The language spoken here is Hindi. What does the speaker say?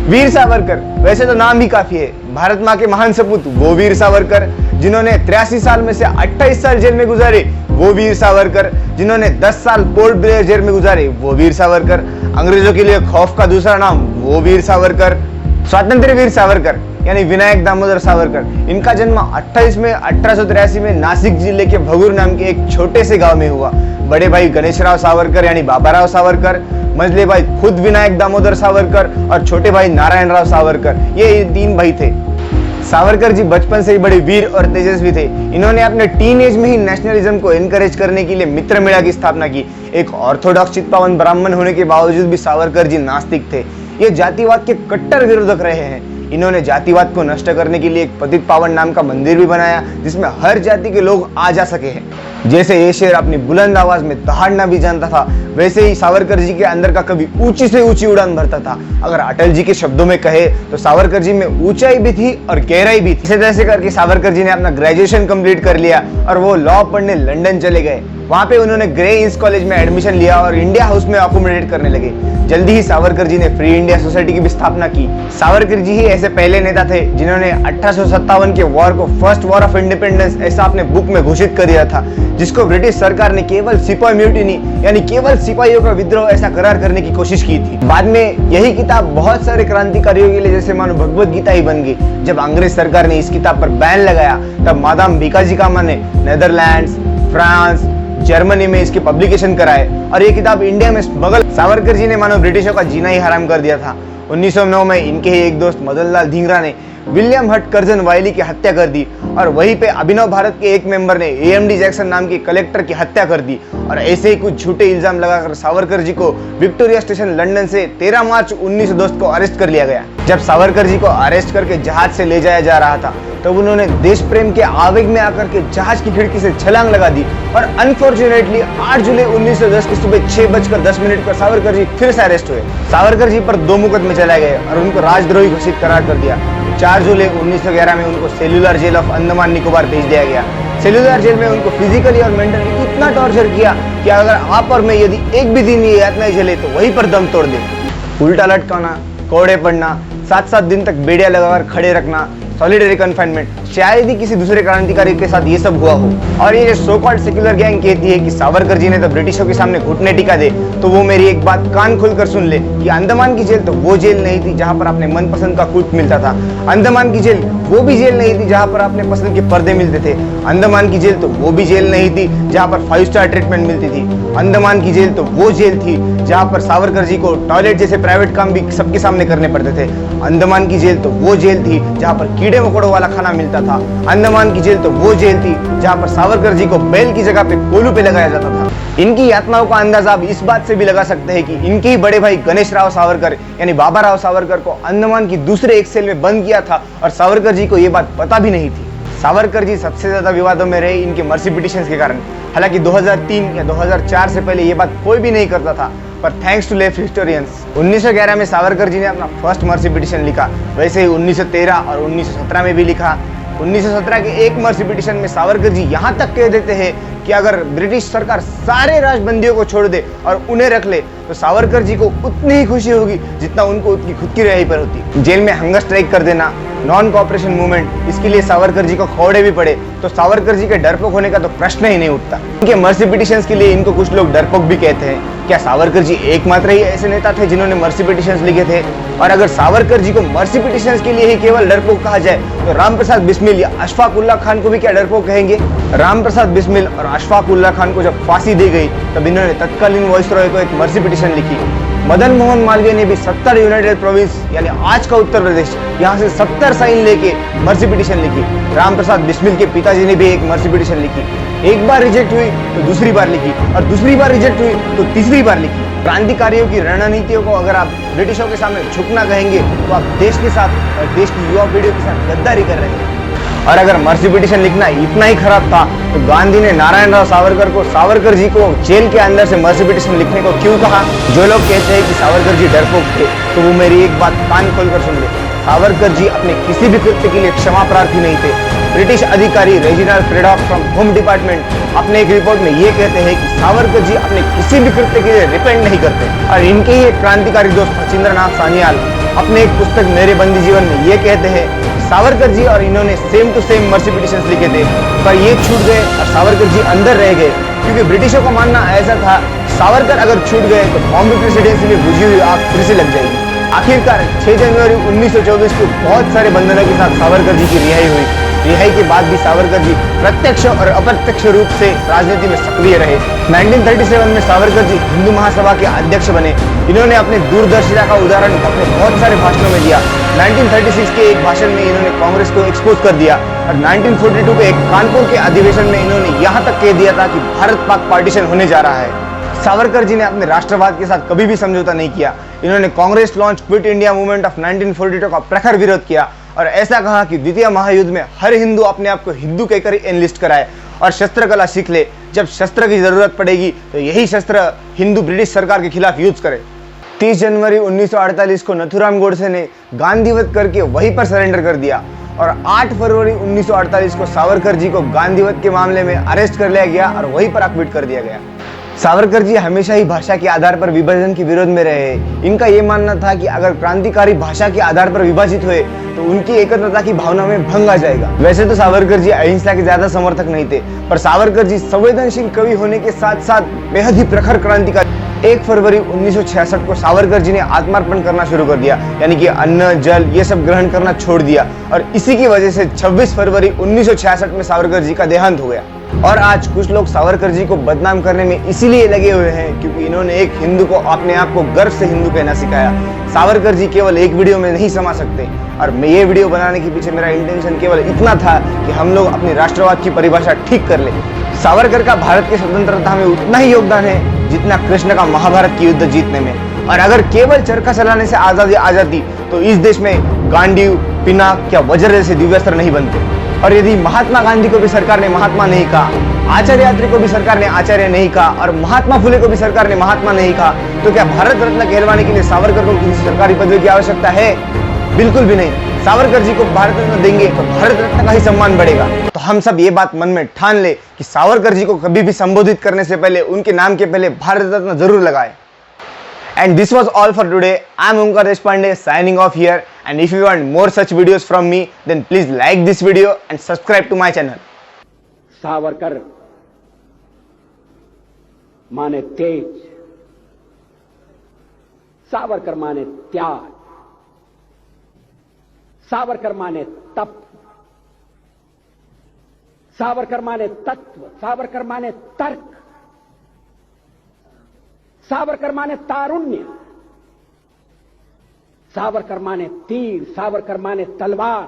वीर सावरकर, वैसे तो नाम ही काफी है। भारत माँ के महान सपूत वो वीर सावरकर, जिन्होंने 83 साल में से 28 साल जेल में गुजारे वो वीर सावरकर, जिन्होंने 10 साल पोर्ट ब्लेयर जेल में गुजारे वो वीर सावरकर, अंग्रेजों के लिए खौफ का दूसरा नाम वो वीर सावरकर। स्वातंत्र्य वीर सावरकर यानी विनायक दामोदर सावरकर, इनका जन्म 28 में 1883 में नासिक जिले के भगूर नाम के एक छोटे से गांव में हुआ। बड़े भाई गणेशराव सावरकर यानी बाबाराव सावरकर, मझले भाई खुद विनायक दामोदर सावरकर और छोटे भाई नारायण राव सावरकर, ये 3 भाई थे। सावरकर जी बचपन से ही बड़े वीर और तेजस्वी थे। इन्होंने अपने टीन एज में ही नेशनलिज्म को एनकरेज करने के लिए मित्र मेला की स्थापना की। एक ऑर्थोडॉक्स चित्पावन ब्राह्मण होने के बावजूद भी सावरकर जी नास्तिक थे। ये जातिवाद के कट्टर विरोधक रहे हैं। इन्होंने जातिवाद को नष्ट करने के लिए एक पतित पावन नाम का मंदिर भी बनाया, जिसमें हर जाति के लोग आ जा सके हैं। जैसे ये शेर अपनी बुलंद आवाज में दहाड़ना भी जानता था, वैसे ही सावरकर जी के अंदर का कवि ऊंची से ऊंची उड़ान भरता था। अगर अटल जी के शब्दों में कहे तो सावरकर जी में ऊंचाई भी थी और गहराई भी थी। इसे तैसे करके सावरकर जी ने अपना ग्रेजुएशन कंप्लीट कर लिया और वो लॉ पढ़ने लंदन चले गए। वहां पे उन्होंने ग्रे इंस कॉलेज में एडमिशन लिया और इंडिया हाउस में अकोमोडेट करने लगे। जल्दी ही सावरकर जी ने फ्री इंडिया सोसाइटी की भी स्थापना की। सावरकर जी ही ऐसे पहले नेता थे जिन्होंने 1857 के वॉर को फर्स्ट वॉर ऑफ इंडिपेंडेंस ऐसा अपने बुक में घोषित कर दिया था, जिसको ब्रिटिश सरकार ने केवल सिपाही म्यूटिनी यानी केवल सिपाहियों का विद्रोह ऐसा करार करने की कोशिश की थी। बाद में यही किताब बहुत सारे क्रांतिकारियों के लिए जैसे मानो भगवत गीता ही बन गई। जब अंग्रेज सरकार ने इस किताब पर बैन लगाया तब मादाम भीकाजी कामा ने नीदरलैंड्स, फ्रांस, जर्मनी में इसकी पब्लिकेशन कराए और ये किताब इंडिया में स्मगल। सावरकर जी ने मानो ब्रिटिशों का जीना ही हराम कर दिया था। 1909 में इनके ही एक दोस्त मदन लाल धिंगरा ने विलियम हट कर्जन वायली की हत्या कर दी और वहीं पे अभिनव भारत के एक मेंबर ने एएमडी जैक्सन नाम के कलेक्टर की हत्या कर दी। और ऐसे ही कुछ झूठे इल्जाम लगाकर सावरकर जी को विक्टोरिया स्टेशन लंदन से 13 मार्च 1910 को अरेस्ट कर लिया गया। जब सावरकर जी को अरेस्ट करके जहाज से ले जाया जा रहा था तब उन्होंने देश प्रेम के आवेग में आकर के जहाज की खिड़की से छलांग लगा दी और अनफॉर्चुनेटली 8 जुलाई 1910 की सुबह 6:10 पर सावरकर जी फिर से अरेस्ट हुए। सावरकर जी पर 2 मुकदमे चलाए गए और उनको राजद्रोही घोषित करार कर दिया। 4 जुलाई 1911 में उनको cellular jail of Andaman Nicobar भेज दिया गया। सेल्युलर जेल में उनको फिजिकली और मेंटली इतना टॉर्चर किया कि अगर आप और मैं यदि एक भी दिन ये यातनाएं झेले तो वहीं पर दम तोड़ दे। उल्टा लटकाना, कोड़े पड़ना, 7-7 दिन तक बेड़िया लगाकर खड़े रखना, सॉलिटरी कन्फाइनमेंट, शायद ही किसी दूसरे क्रांतिकारी के साथ ये सब हुआ हो। और ये जो सो कॉल्ड सेक्युलर गैंग कहती है कि सावरकर जी ने तो ब्रिटिशों के सामने घुटने टिका दे, तो वो मेरी एक बात कान खोलकर सुन ले कि अंडमान की जेल तो वो जेल नहीं थी जहां पर अपने मनपसंद का कुछ मिलता था। अंडमान की जेल वो भी जेल नहीं थी जहां पर अपने पसंद के पर्दे मिलते थे। अंडमान की जेल तो वो भी जेल नहीं थी जहां पर 5 स्टार ट्रीटमेंट मिलती थी। अंडमान की जेल तो वो जेल थी जहां पर सावरकर जी को टॉयलेट जैसे प्राइवेट काम भी सबके सामने करने पड़ते थे। अंडमान की जेल तो वो जेल थी जहां पर कीड़े मकोड़ों वाला खाना मिलता था। अंडमान की जेल तो वो जेल थी जहां पर सावरकर जी को बैल की जगह पे कोलू पे लगाया जाता था। इनकी यातनाओं का अंदाजा आप इस बात से भी लगा सकते हैं कि इनके ही बड़े भाई गणेशराव सावरकर यानी बाबाराव सावरकर को अंडमान की दूसरे एक सेल में बंद किया था और सावरकर जी को ये बात पता भी नहीं थी। सावरकर जी सबसे ज्यादा विवादों में रहे इनके मर्सी पिटिशंस के कारण। हालांकि 2003 या 2004 से पहले ये बात कोई भी नहीं करता था, पर थैंक्स टू लेफ्ट हिस्टोरियंस 1911 में सावरकर जी ने अपना फर्स्ट मर्सी पिटिशन लिखा। वैसे ही 1913 और 1917 में भी लिखा। 1917 के एक मर्सी पिटिशन में सावरकर जी यहाँ तक कह देते हैं कि अगर ब्रिटिश सरकार सारे राजबंदियों को छोड़ दे और उन्हें रख ले तो सावरकर जी को उतनी ही खुशी होगी जितना उनको उनकी खुद की रिहाई पर होती। जेल में हंगर स्ट्राइक कर देना, नॉन कोऑपरेशन मूवमेंट, इसके लिए सावरकर जी को खौड़े भी पड़े तो सावरकर जी के डरपोक होने का तो प्रश्न ही नहीं उठता। इनके मर्सी पिटिशंस के लिए इनको कुछ लोग डरपोक भी कहते हैं। क्या सावरकर जी एकमात्र ही ऐसे नेता थे जिन्होंने मर्सी पिटिशंस लिखे थे? और अगर सावरकर जी को मर्सी पिटिशंस के लिए ही केवल डरपोक कहा जाए तो रामप्रसाद बिस्मिल या अशफाक उल्लाह खान को भी क्या डरपोक कहेंगे? रामप्रसाद बिस्मिल और अशफाक उल्लाह खान को जब फांसी दी गई तब इन्होंने तत्कालीन वाइसरॉय को एक मर्सी पिटिशन लिखी। मदन मोहन मालवीय ने भी 70 यूनाइटेड प्रोविंस यानी आज का उत्तर प्रदेश यहाँ से 70 साइन लेके मर्सी पिटिशन लिखी। रामप्रसाद बिस्मिल के पिताजी ने भी एक मर्सी पिटिशन लिखी। एक बार रिजेक्ट हुई तो दूसरी बार लिखी और दूसरी बार रिजेक्ट हुई तो तीसरी बार लिखी। क्रांतिकारियों की रणनीतियों को अगर आप ब्रिटिशों के सामने झुकना कहेंगे तो आप देश के साथ और देश की युवा पीढ़ी के साथ गद्दारी कर रहे हैं। और अगर मर्सी पिटिशन लिखना इतना ही खराब था तो गांधी ने नारायण राव सावरकर को सावरकर जी को जेल के अंदर से मर्सी पिटिशन लिखने को क्यों कहा? जो लोग कहते हैं कि सावरकर जी डरपोक थे तो वो मेरी एक बात कान खोलकर सुन ले। सावरकर जी अपने किसी भी कृत्य के लिए क्षमा प्रार्थी नहीं थे। ब्रिटिश अधिकारी रेजिनाल्ड फ्रेडॉक फ्रॉम होम डिपार्टमेंट अपने एक रिपोर्ट में ये कहते हैं कि सावरकर जी अपने किसी भी कृत्य के लिए रिपेंट नहीं करते। और इनके ही एक क्रांतिकारी दोस्त मच्छिंद्रनाथ सान्याल अपने एक पुस्तक मेरे बंदी जीवन में ये कहते हैं कि सावरकर जी और इन्होंने same to same mercy petitions लिखे थे, पर ये छूट गए और सावरकर जी अंदर रह गए, क्योंकि ब्रिटिशों का मानना ऐसा था सावरकर अगर छूट गए तो बॉम्बे प्रेसिडेंसी में बुझी हुई आग फिर से लग जाएगी। आखिरकार 6 जनवरी 1924 को बहुत सारे बंधनों के साथ सावरकर जी की रिहाई हुई। रिहाई के बाद भी सावरकर जी प्रत्यक्ष और अप्रत्यक्ष रूप से राजनीति में सक्रिय रहे। 1937 में सावरकर जी हिंदू महासभा के अध्यक्ष बने। इन्होंने अपने दूरदर्शिता का उदाहरण अपने बहुत सारे भाषणों में दिया। 1936 के एक भाषण में इन्होंने कांग्रेस को एक्सपोज कर दिया और 1942 के एक कानपुर के अधिवेशन में इन्होंने यहाँ तक कह दिया था कि भारत पाक पार्टीशन होने जा रहा है। सावरकर जी ने अपने राष्ट्रवाद के साथ कभी भी समझौता नहीं किया। इन्होंने Congress launch quit India movement of 1942 का प्रखर विरोध किया और ऐसा कहा कि द्वितीय महायुद्ध में हर हिंदू अपने आप को हिंदू कहकर एनलिस्ट कराए और शस्त्र कला सीख ले। जब शस्त्र की जरूरत पड़ेगी तो यही शस्त्र हिंदू ब्रिटिश सरकार के खिलाफ यूज करे। 30 जनवरी 1948 को नथुराम गोडसे ने गांधीवध करके वहीं पर सरेंडर कर दिया और 8 फरवरी 1948 को सावरकर जी को गांधीवध के मामले में अरेस्ट कर लिया गया और वहीं पर अक्विट कर दिया गया। सावरकर जी हमेशा ही भाषा के आधार पर विभाजन के विरोध में रहे। इनका यह मानना था कि अगर क्रांतिकारी भाषा के आधार पर विभाजित हुए तो उनकी एकत्रता की भावना में भंग आ जाएगा। वैसे तो सावरकर जी अहिंसा के ज्यादा समर्थक नहीं थे, पर सावरकर जी संवेदनशील कवि होने के साथ साथ बेहद ही प्रखर क्रांतिकारी। 1 फरवरी 1966 को सावरकर जी ने आत्मार्पण करना शुरू कर दिया, यानी कि अन्न जल ये सब ग्रहण करना छोड़ दिया और इसी की वजह से 26 फरवरी 1966 में सावरकर जी का देहांत हो गया। और आज कुछ लोग सावरकर जी को बदनाम करने में इसीलिए लगे हुए हैं क्योंकि इन्होंने एक हिंदू को अपने आप को गर्व से हिंदू कहना सिखाया। सावरकर जी केवल एक वीडियो में नहीं समा सकते और मैं ये वीडियो बनाने के पीछे मेरा इंटेंशन केवल इतना था कि हम लोग अपनी राष्ट्रवाद की परिभाषा ठीक कर ले। सावरकर का भारत की स्वतंत्रता में उतना ही योगदान है जितना कृष्ण का महाभारत की युद्ध जीतने में। और अगर केवल चरखा चलाने से आजादी आ जाती तो इस देश में गांडीव, पिनाक या वज्र जैसे दिव्यास्त्र नहीं बनते। और यदि महात्मा गांधी को भी सरकार ने महात्मा नहीं कहा, आचार्य यात्री को भी सरकार ने आचार्य नहीं कहा और महात्मा फुले को भी सरकार ने महात्मा नहीं कहा, तो क्या भारत रत्न कहलवाने के लिए सावरकर को किसी सरकारी पदवी की आवश्यकता है? बिल्कुल भी नहीं। सावरकर जी को भारत रत्न देंगे तो भारत रत्न का ही सम्मान बढ़ेगा। तो हम सब ये बात मन में ठान ले कि सावरकर जी को कभी भी संबोधित करने से पहले उनके नाम के पहले भारत रत्न जरूर लगाए। And this was all for today. I'm Omkar Deshpande signing off here. And if you want more such videos from me, then please like this video and subscribe to my channel. Savarkar माने तेज, सावरकर माने त्याग, सावरकर माने तप, सावरकर माने तत्व, सावरकर माने तर्क, सावरकर माने तारुण्य, सावरकर माने तीर, सावरकर माने तलवार,